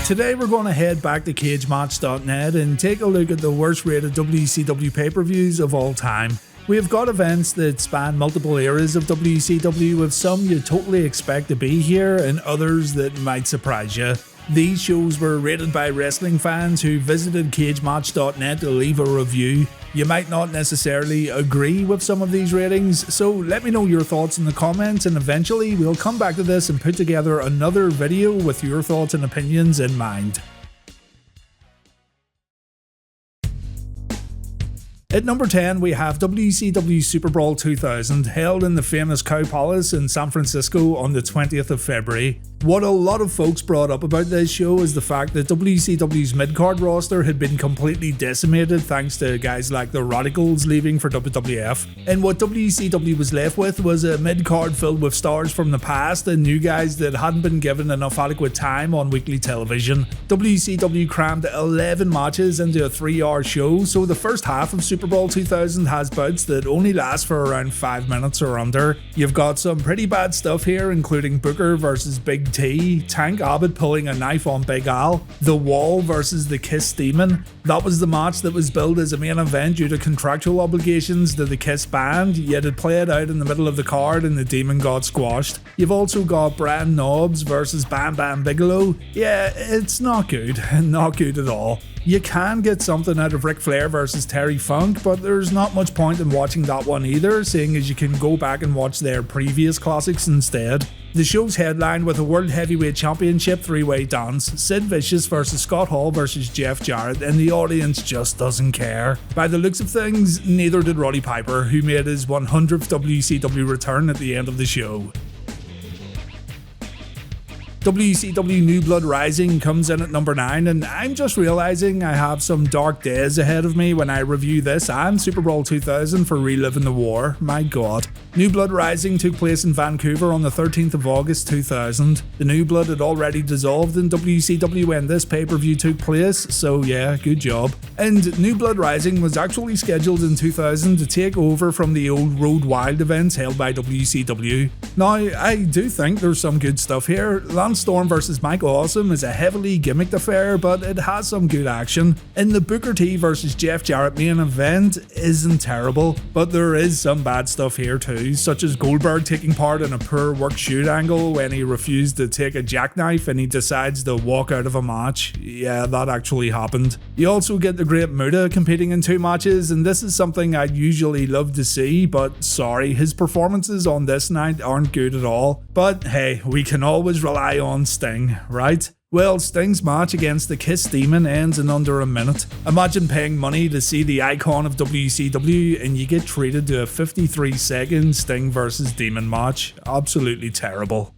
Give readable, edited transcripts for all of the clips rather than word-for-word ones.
Today we're going to head back to cagematch.net and take a look at the worst rated WCW pay-per-views of all time. We have got events that span multiple eras of WCW, with some you totally expect to be here and others that might surprise you. These shows were rated by wrestling fans who visited cagematch.net to leave a review. You might not necessarily agree with some of these ratings, so let me know your thoughts in the comments, and eventually we'll come back to this and put together another video with your thoughts and opinions in mind. At number 10, we have WCW Superbrawl 2000, held in the famous Cow Palace in San Francisco on the 20th of February. What a lot of folks brought up about this show is the fact that WCW's mid-card roster had been completely decimated thanks to guys like the Radicals leaving for WWF, and what WCW was left with was a mid-card filled with stars from the past and new guys that hadn't been given enough adequate time on weekly television. WCW crammed 11 matches into a 3-hour show, so the first half of Superbrawl 2000 has bouts that only last for around 5 minutes or under. You've got some pretty bad stuff here, including Booker versus Big T, Tank Abbott pulling a knife on Big Al, The Wall versus the Kiss Demon. That was the match that was billed as a main event due to contractual obligations to the Kiss band, yet it played out in the middle of the card and the Demon got squashed. You've also got Brian Knobbs versus Bam Bam Bigelow. Yeah, it's not good, not good at all. You can get something out of Ric Flair versus Terry Funk, but there's not much point in watching that one either, seeing as you can go back and watch their previous classics instead. The show's headlined with a World Heavyweight Championship 3-way dance, Sid Vicious versus Scott Hall versus Jeff Jarrett, and the audience just doesn't care. By the looks of things, neither did Roddy Piper, who made his 100th WCW return at the end of the show. WCW New Blood Rising comes in at number 9, and I'm just realising I have some dark days ahead of me when I review this and Superbrawl 2000 for reliving the war. My god. New Blood Rising took place in Vancouver on the 13th of August 2000. The New Blood had already dissolved in WCW when this pay-per-view took place, so yeah, good job. And New Blood Rising was actually scheduled in 2000 to take over from the old Road Wild events held by WCW. Now, I do think there's some good stuff here. Lance Storm vs Mike Awesome is a heavily gimmicked affair, but it has some good action. And the Booker T vs Jeff Jarrett main event isn't terrible, but there is some bad stuff here too, such as Goldberg taking part in a poor work shoot angle when he refused to take a jackknife and he decides to walk out of a match. Yeah, that actually happened. You also get the Great Muta competing in 2 matches, and this is something I'd usually love to see, but sorry, his performances on this night aren't good at all. But hey, we can always rely on Sting, right? Well, Sting's match against the Kiss Demon ends in under a minute. Imagine paying money to see the icon of WCW and you get treated to a 53-second Sting vs Demon match. Absolutely terrible.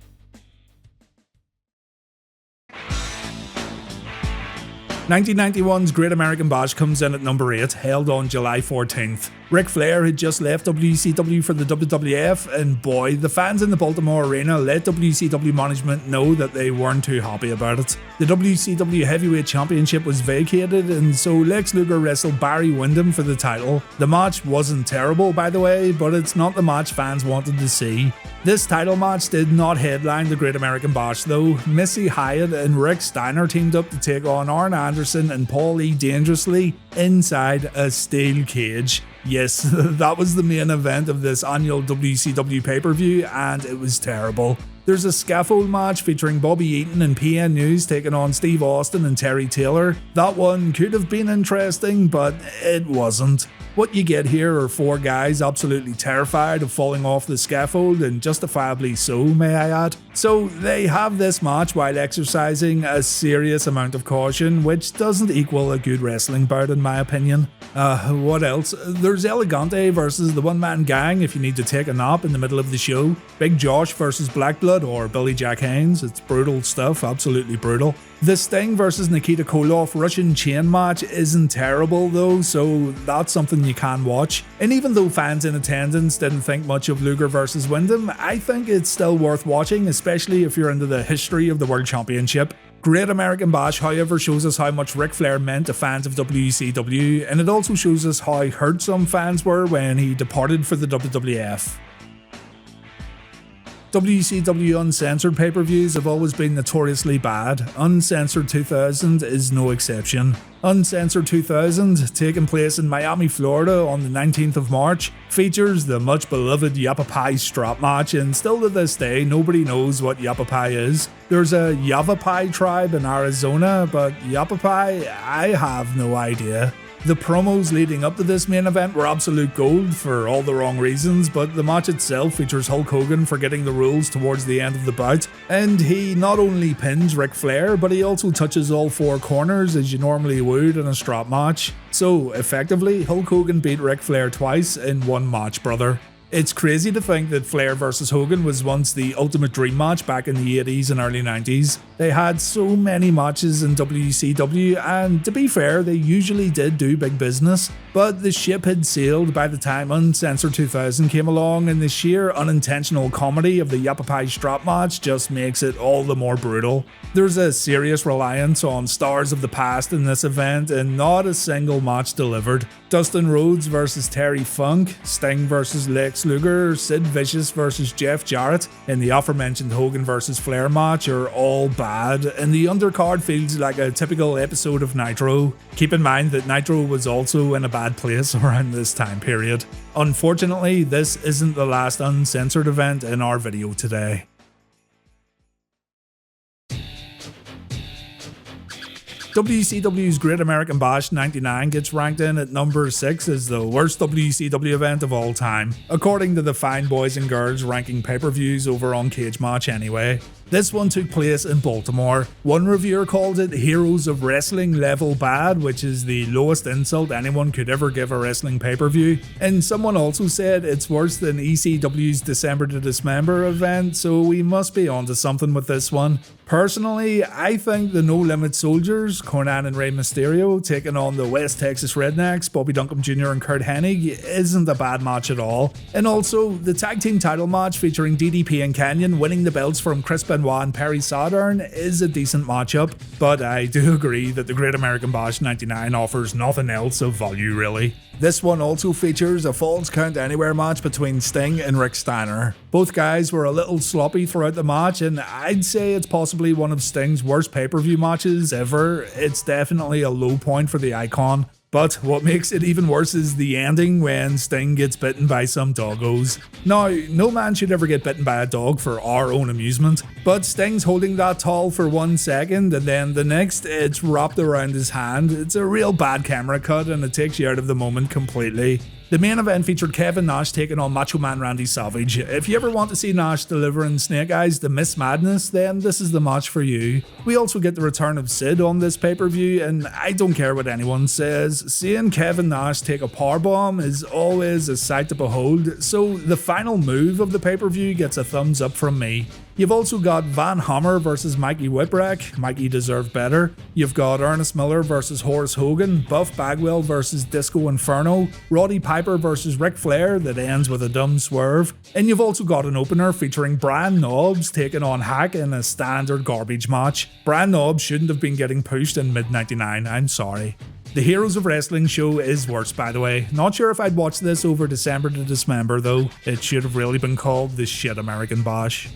'91's Great American Bash comes in at number 8, held on July 14th. Ric Flair had just left WCW for the WWF, and boy, the fans in the Baltimore Arena let WCW management know that they weren't too happy about it. The WCW Heavyweight Championship was vacated, and so Lex Luger wrestled Barry Windham for the title. The match wasn't terrible, by the way, but it's not the match fans wanted to see. This title match did not headline the Great American Bash though. Missy Hyatt and Rick Steiner teamed up to take on Arn Anderson and Paul E. Dangerously inside a steel cage. Yes, that was the main event of this annual WCW pay-per-view, and it was terrible. There's a scaffold match featuring Bobby Eaton and PN News taking on Steve Austin and Terry Taylor. That one could have been interesting, but it wasn't. What you get here are 4 guys absolutely terrified of falling off the scaffold, and justifiably so, may I add. So they have this match while exercising a serious amount of caution, which doesn't equal a good wrestling bout in my opinion. What else? There's Elegante versus the One Man Gang if you need to take a nap in the middle of the show. Big Josh versus Black Blood or Billy Jack Haynes. It's brutal stuff, absolutely brutal. The Sting versus Nikita Koloff Russian chain match isn't terrible though, so that's something you can watch. And even though fans in attendance didn't think much of Luger versus Windham, I think it's still worth watching, especially if you're into the history of the World Championship. Great American Bash, however, shows us how much Ric Flair meant to fans of WCW, and it also shows us how hurt some fans were when he departed for the WWF. WCW Uncensored pay-per-views have always been notoriously bad. Uncensored 2000 is no exception. Uncensored 2000, taking place in Miami, Florida on the 19th of March, features the much beloved Yavapai strap match, and still to this day nobody knows what Yavapai is. There's a Yavapai tribe in Arizona, but Yavapai, I have no idea. The promos leading up to this main event were absolute gold for all the wrong reasons, but the match itself features Hulk Hogan forgetting the rules towards the end of the bout, and he not only pins Ric Flair, but he also touches all four corners as you normally would in a strap match. So effectively, Hulk Hogan beat Ric Flair twice in one match, brother. It's crazy to think that Flair vs Hogan was once the ultimate dream match back in the 80s and early 90s. They had so many matches in WCW, and to be fair, they usually did do big business, but the ship had sailed by the time Uncensored 2000 came along, and the sheer unintentional comedy of the Yavapai strap match just makes it all the more brutal. There's a serious reliance on stars of the past in this event, and not a single match delivered. Dustin Rhodes vs Terry Funk, Sting vs Lex Luger, Sid Vicious vs Jeff Jarrett, and the aforementioned Hogan vs Flair match are all bad, and the undercard feels like a typical episode of Nitro. Keep in mind that Nitro was also in a bad place around this time period. Unfortunately, this isn't the last Uncensored event in our video today. WCW's Great American Bash 99 gets ranked in at number 6 as the worst WCW event of all time, according to the Fine Boys and Girls ranking pay-per-views over on Cagematch anyway. This one took place in Baltimore. One reviewer called it Heroes of Wrestling level bad, which is the lowest insult anyone could ever give a wrestling pay-per-view. And someone also said it's worse than ECW's December to Dismember event, so we must be onto something with this one. Personally, I think the No Limit Soldiers, Conan and Rey Mysterio, taking on the West Texas Rednecks, Bobby Duncombe Jr. and Kurt Hennig, isn't a bad match at all. And also, the tag team title match featuring DDP and Canyon winning the belts from Chris Benoit and Perry Saturn is a decent matchup, but I do agree that the Great American Bash 99 offers nothing else of value really. This one also features a Falls Count Anywhere match between Sting and Rick Steiner. Both guys were a little sloppy throughout the match, and I'd say it's possibly one of Sting's worst pay-per-view matches ever. It's definitely a low point for the icon. But what makes it even worse is the ending when Sting gets bitten by some doggos. Now, no man should ever get bitten by a dog for our own amusement, but Sting's holding that towel for 1 second and then the next it's wrapped around his hand. It's a real bad camera cut and it takes you out of the moment completely. The main event featured Kevin Nash taking on Macho Man Randy Savage. If you ever want to see Nash delivering Snake Eyes to Miss Madness, then this is the match for you. We also get the return of Sid on this pay-per-view, and I don't care what anyone says, seeing Kevin Nash take a powerbomb is always a sight to behold, so the final move of the pay-per-view gets a thumbs up from me. You've also got Van Hammer versus Mikey Whipwreck, Mikey deserved better. You've got Ernest Miller versus Horace Hogan, Buff Bagwell versus Disco Inferno, Roddy Piper versus Ric Flair that ends with a dumb swerve, and you've also got an opener featuring Brian Knobbs taking on Hack in a standard garbage match. Brian Knobbs shouldn't have been getting pushed in mid-99, I'm sorry. The Heroes of Wrestling show is worse, by the way. Not sure if I'd watch this over December to Dismember though. It should have really been called the Shit American Bash.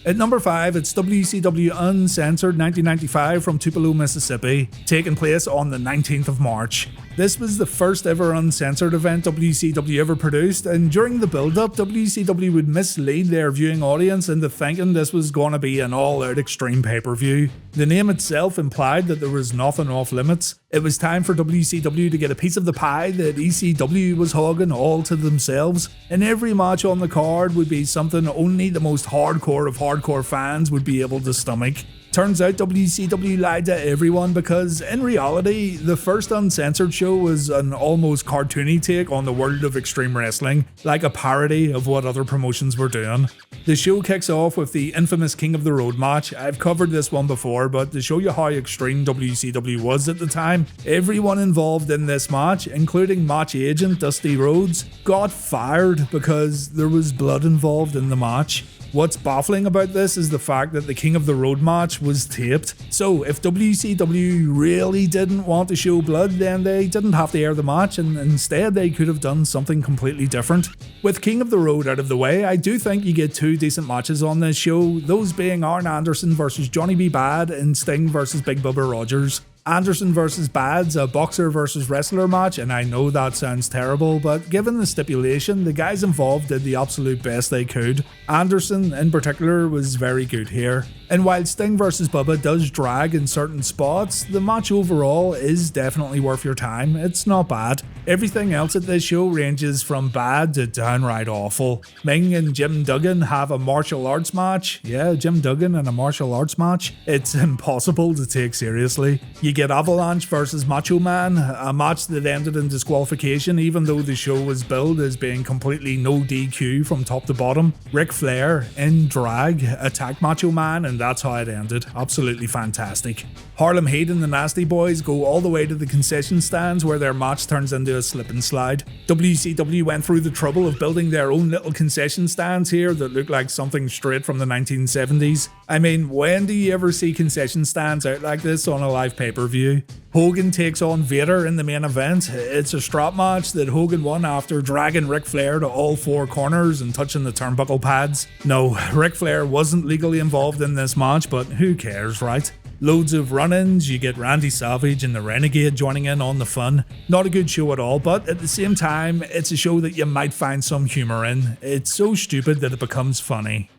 At number 5, it's WCW Uncensored 1995 from Tupelo, Mississippi, taking place on the 19th of March. This was the first ever Uncensored event WCW ever produced, and during the build-up, WCW would mislead their viewing audience into thinking this was going to be an all-out extreme pay-per-view. The name itself implied that there was nothing off limits. It was time for WCW to get a piece of the pie that ECW was hogging all to themselves, and every match on the card would be something only the most hardcore of hardcore fans would be able to stomach. Turns out WCW lied to everyone because, in reality, the first Uncensored show was an almost cartoony take on the world of extreme wrestling, like a parody of what other promotions were doing. The show kicks off with the infamous King of the Road match. I've covered this one before, but to show you how extreme WCW was at the time, everyone involved in this match, including match agent Dusty Rhodes, got fired because there was blood involved in the match. What's baffling about this is the fact that the King of the Road match was taped. So if WCW really didn't want to show blood, then they didn't have to air the match, and instead they could have done something completely different. With King of the Road out of the way, I do think you get two decent matches on this show, those being Arn Anderson versus Johnny B. Bad and Sting versus Big Bubba Rogers. Anderson versus Bad's a boxer versus wrestler match, and I know that sounds terrible, but given the stipulation, the guys involved did the absolute best they could. Anderson, in particular, was very good here. And while Sting versus Bubba does drag in certain spots, the match overall is definitely worth your time. It's not bad. Everything else at this show ranges from bad to downright awful. Ming and Jim Duggan have a martial arts match. Yeah, Jim Duggan in a martial arts match. It's impossible to take seriously. You get Avalanche versus Macho Man, a match that ended in disqualification even though the show was billed as being completely no DQ from top to bottom. Ric Flair, in drag, attacked Macho Man, and that's how it ended. Absolutely fantastic. Harlem Heat and the Nasty Boys go all the way to the concession stands where their match turns into a slip and slide. WCW went through the trouble of building their own little concession stands here that look like something straight from the 1970s. I mean, when do you ever see concession stands out like this on a live pay-per-view? Hogan takes on Vader in the main event. It's a strap match that Hogan won after dragging Ric Flair to all four corners and touching the turnbuckle pads. No, Ric Flair wasn't legally involved in this match, but who cares, right? Loads of run-ins, you get Randy Savage and the Renegade joining in on the fun. Not a good show at all, but at the same time, it's a show that you might find some humour in. It's so stupid that it becomes funny.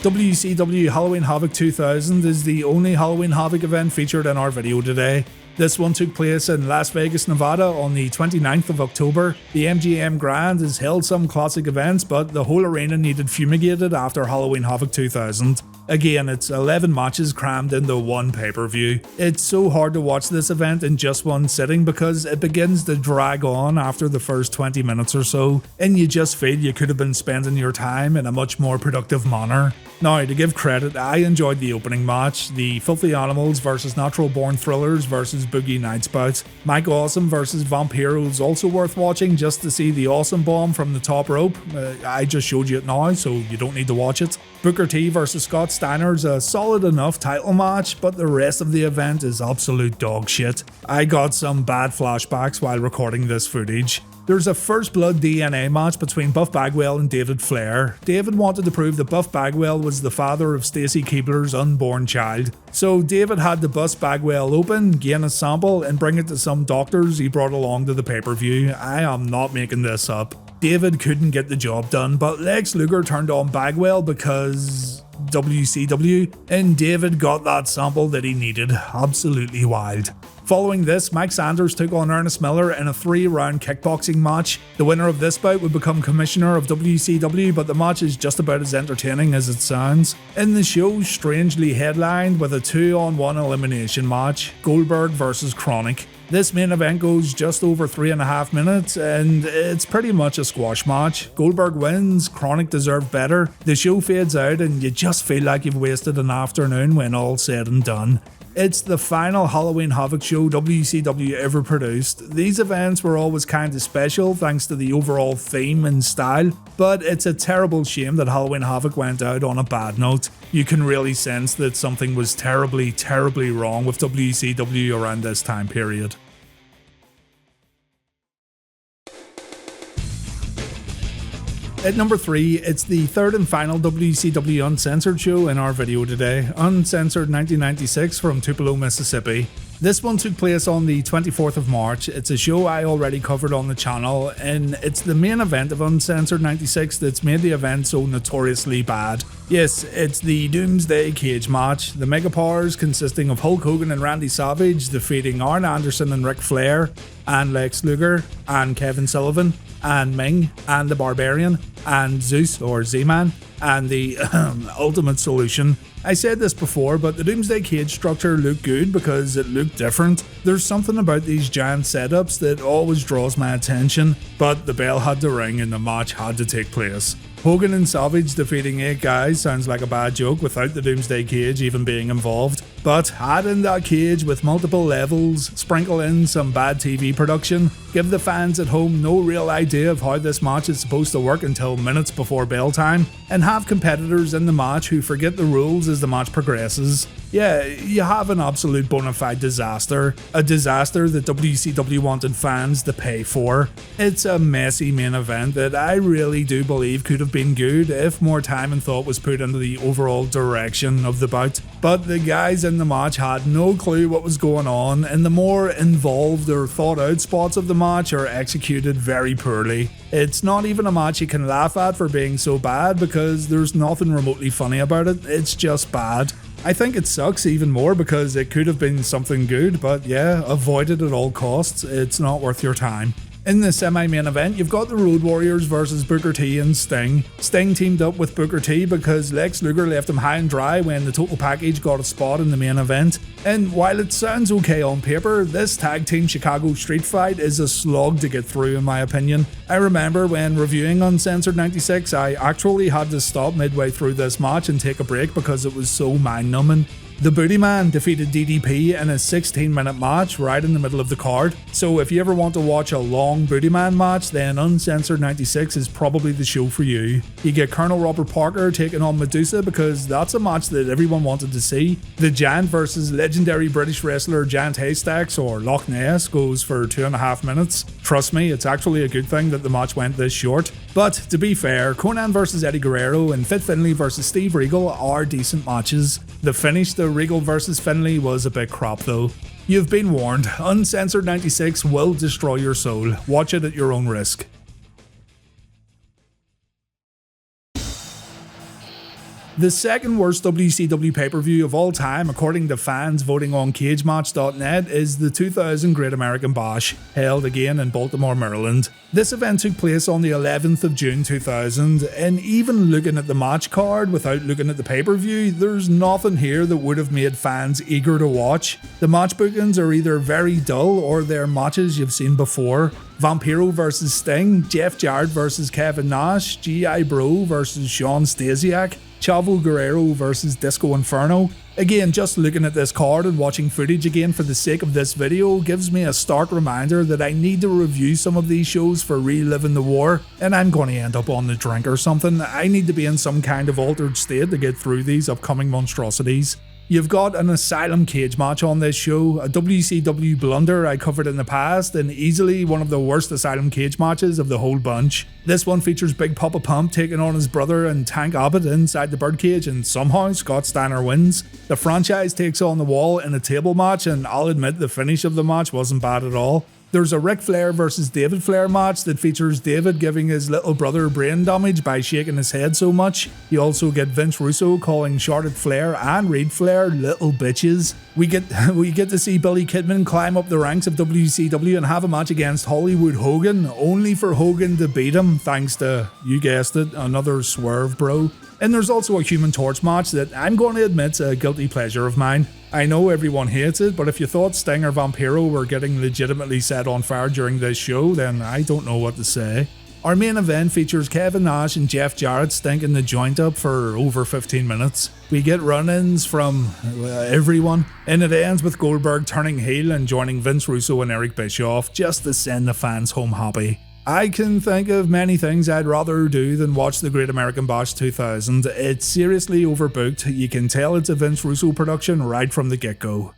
WCW Halloween Havoc 2000 is the only Halloween Havoc event featured in our video today. This one took place in Las Vegas, Nevada on the 29th of October. The MGM Grand has held some classic events, but the whole arena needed fumigated after Halloween Havoc 2000. Again, it's 11 matches crammed into one pay-per-view. It's so hard to watch this event in just one sitting because it begins to drag on after the first 20 minutes or so, and you just feel you could have been spending your time in a much more productive manner. Now, to give credit, I enjoyed the opening match, the Filthy Animals versus Natural Born Thrillers versus Boogie Nights. Mike Awesome versus Vampiro's also worth watching just to see the Awesome Bomb from the top rope. I just showed you it now, so you don't need to watch it. Booker T versus Scott Steiner's a solid enough title match, but the rest of the event is absolute dog shit. I got some bad flashbacks while recording this footage. There's a First Blood DNA match between Buff Bagwell and David Flair. David wanted to prove that Buff Bagwell was the father of Stacy Keibler's unborn child. So David had to bust Bagwell open, gain a sample, and bring it to some doctors he brought along to the pay-per-view. I am not making this up. David couldn't get the job done, but Lex Luger turned on Bagwell because WCW, and David got that sample that he needed. Absolutely wild. Following this, Mike Sanders took on Ernest Miller in a 3-round kickboxing match. The winner of this bout would become commissioner of WCW, but the match is just about as entertaining as it sounds. In the show, strangely headlined with a 2-on-1 elimination match, Goldberg versus Chronic. This main event goes just over 3.5 minutes, and it's pretty much a squash match. Goldberg wins, Chronic deserved better. The show fades out, and you just feel like you've wasted an afternoon when all's said and done. It's the final Halloween Havoc show WCW ever produced. These events were always kind of special thanks to the overall theme and style, but it's a terrible shame that Halloween Havoc went out on a bad note. You can really sense that something was terribly, terribly wrong with WCW around this time period. At number 3, it's the third and final WCW Uncensored show in our video today, Uncensored 1996 from Tupelo, Mississippi. This one took place on the 24th of March. It's a show I already covered on the channel, and it's the main event of Uncensored 96 that's made the event so notoriously bad. Yes, it's the Doomsday Cage match, the Mega Powers consisting of Hulk Hogan and Randy Savage defeating Arn Anderson and Ric Flair, and Lex Luger, and Kevin Sullivan, and Ming, and the Barbarian, and Zeus or Z-Man, and the Ultimate Solution. I said this before, but the Doomsday Cage structure looked good because it looked different. There's something about these giant setups that always draws my attention, but the bell had to ring and the match had to take place. Hogan and Savage defeating 8 guys sounds like a bad joke without the Doomsday Cage even being involved. But add in that cage with multiple levels, sprinkle in some bad TV production, give the fans at home no real idea of how this match is supposed to work until minutes before bell time, and have competitors in the match who forget the rules as the match progresses. Yeah, you have an absolute bona fide disaster. A disaster that WCW wanted fans to pay for. It's a messy main event that I really do believe could have been good if more time and thought was put into the overall direction of the bout. But the guys in the match had no clue what was going on, and the more involved or thought out spots of the match are executed very poorly. It's not even a match you can laugh at for being so bad because there's nothing remotely funny about it, it's just bad. I think it sucks even more because it could have been something good, but yeah, avoid it at all costs, it's not worth your time. In the semi-main event, you've got the Road Warriors versus Booker T and Sting. Sting teamed up with Booker T because Lex Luger left him high and dry when the total package got a spot in the main event. And while it sounds okay on paper, this tag team Chicago street fight is a slog to get through in my opinion. I remember when reviewing Uncensored 96, I actually had to stop midway through this match and take a break because it was so mind-numbing. The Booty Man defeated DDP in a 16-minute match right in the middle of the card, so if you ever want to watch a long Booty Man match, then Uncensored 96 is probably the show for you. You get Colonel Robert Parker taking on Medusa because that's a match that everyone wanted to see. The Giant versus legendary British wrestler Giant Haystacks or Loch Ness goes for 2.5 minutes. Trust me, it's actually a good thing that the match went this short. But to be fair, Conan versus Eddie Guerrero and Fit Finlay versus Steve Regal are decent matches. The finish, the Regal versus Finlay, was a bit crap though. You've been warned, Uncensored 96 will destroy your soul. Watch it at your own risk. The second worst WCW pay-per-view of all time, according to fans voting on cagematch.net, is the 2000 Great American Bash, held again in Baltimore, Maryland. This event took place on the 11th of June 2000, and even looking at the match card without looking at the pay-per-view, there's nothing here that would have made fans eager to watch. The match bookings are either very dull or they're matches you've seen before. Vampiro versus Sting, Jeff Jarrett versus Kevin Nash, G.I. Bro versus Sean Stasiak, Chavo Guerrero versus Disco Inferno. Again, just looking at this card and watching footage again for the sake of this video gives me a stark reminder that I need to review some of these shows for reliving the war, and I'm going to end up on the drink or something. I need to be in some kind of altered state to get through these upcoming monstrosities. You've got an Asylum cage match on this show, a WCW blunder I covered in the past, and easily one of the worst Asylum cage matches of the whole bunch. This one features Big Papa Pump taking on his brother and Tank Abbott inside the birdcage, and somehow Scott Steiner wins. The franchise takes on the Wall in a table match, and I'll admit the finish of the match wasn't bad at all. There's a Ric Flair versus David Flair match that features David giving his little brother brain damage by shaking his head so much. You also get Vince Russo calling Charlotte Flair and Reid Flair little bitches. We get to see Billy Kidman climb up the ranks of WCW and have a match against Hollywood Hogan, only for Hogan to beat him thanks to, you guessed it, another swerve bro. And there's also a Human Torch match that I'm going to admit's a guilty pleasure of mine. I know everyone hates it, but if you thought Sting or Vampiro were getting legitimately set on fire during this show, then I don't know what to say. Our main event features Kevin Nash and Jeff Jarrett stinking the joint up for over 15 minutes. We get run-ins from everyone, and it ends with Goldberg turning heel and joining Vince Russo and Eric Bischoff just to send the fans home happy. I can think of many things I'd rather do than watch the Great American Bash 2000. It's seriously overbooked. You can tell it's a Vince Russo production right from the get-go.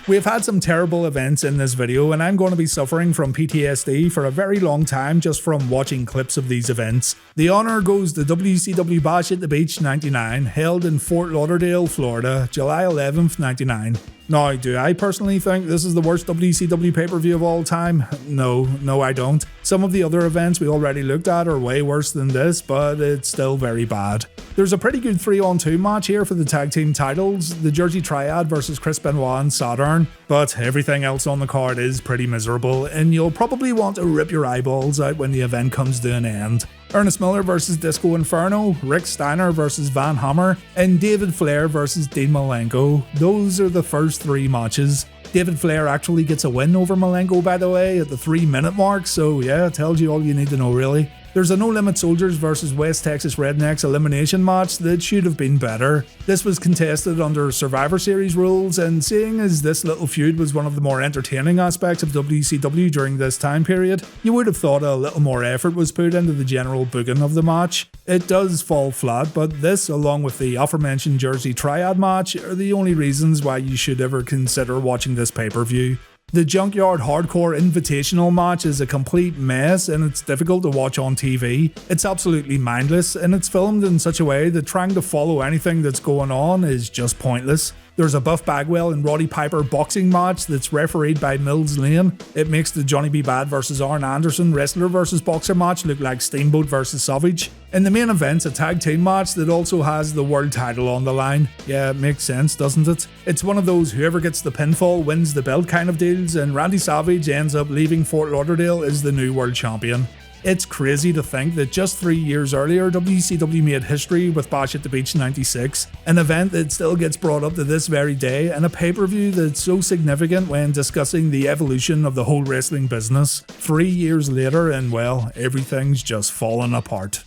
We've had some terrible events in this video, and I'm going to be suffering from PTSD for a very long time just from watching clips of these events. The honour goes to WCW Bash at the Beach 99, held in Fort Lauderdale, Florida, July 11th, 99. Now, do I personally think this is the worst WCW pay-per-view of all time? No I don't. Some of the other events we already looked at are way worse than this, but it's still very bad. There's a pretty good 3-on-2 match here for the tag team titles, the Jersey Triad versus Chris Benoit and Saturn, but everything else on the card is pretty miserable, and you'll probably want to rip your eyeballs out when the event comes to an end. Ernest Miller versus Disco Inferno, Rick Steiner versus Van Hammer, and David Flair versus Dean Malenko. Those are the first 3 matches. David Flair actually gets a win over Malenko, by the way, at the 3-minute mark, so yeah, it tells you all you need to know really. There's a No Limit Soldiers vs West Texas Rednecks elimination match that should have been better. This was contested under Survivor Series rules, and seeing as this little feud was one of the more entertaining aspects of WCW during this time period, you would have thought a little more effort was put into the general booking of the match. It does fall flat, but this, along with the aforementioned Jersey Triad match, are the only reasons why you should ever consider watching this pay-per-view. The Junkyard Hardcore Invitational match is a complete mess and it's difficult to watch on TV. It's absolutely mindless and it's filmed in such a way that trying to follow anything that's going on is just pointless. There's a Buff Bagwell and Roddy Piper boxing match that's refereed by Mills Lane. It makes the Johnny B. Bad vs Arn Anderson wrestler vs boxer match look like Steamboat vs Savage. In the main event's a tag team match that also has the world title on the line. Yeah, it makes sense, doesn't it? It's one of those whoever gets the pinfall wins the belt kind of deals, and Randy Savage ends up leaving Fort Lauderdale as the new world champion. It's crazy to think that just 3 years earlier, WCW made history with Bash at the Beach 96, an event that still gets brought up to this very day, and a pay-per-view that's so significant when discussing the evolution of the whole wrestling business. 3 years later, and well, everything's just fallen apart.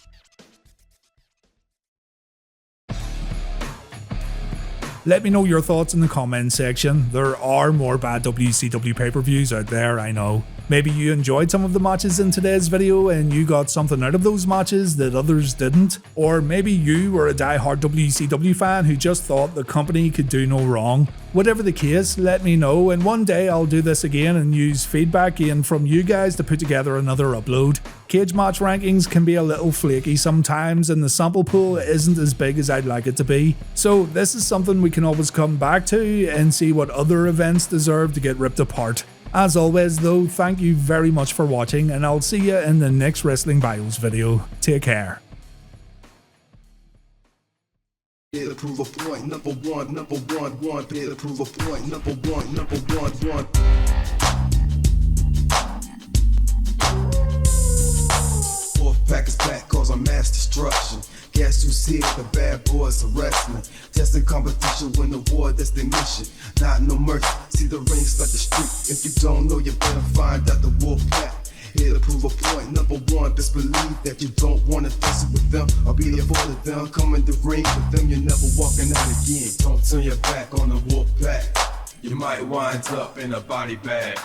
Let me know your thoughts in the comments section. There are more bad WCW pay-per-views out there, I know. Maybe you enjoyed some of the matches in today's video and you got something out of those matches that others didn't. Or maybe you were a die-hard WCW fan who just thought the company could do no wrong. Whatever the case, let me know, and one day I'll do this again and use feedback gained from you guys to put together another upload. Cage match rankings can be a little flaky sometimes and the sample pool isn't as big as I'd like it to be. So this is something we can always come back to and see what other events deserve to get ripped apart. As always though, thank you very much for watching and I'll see you in the next Wrestling Bios video. Take care. Here to prove a point, number one, one. Here to prove a point, number one. Fourth pack is back, cause I'm mass destruction. Guess who's here? The bad boys of wrestling. Testing competition, win award, that's the mission. Not no mercy, see the ring start the street. If you don't know, you better find out the wolf pack. Here to prove a point, number one, best believe that you don't wanna face it with them. I'll be there for them, come in the ring with them, you're never walking out again. Don't turn your back on the wolf pack, you might wind up in a body bag.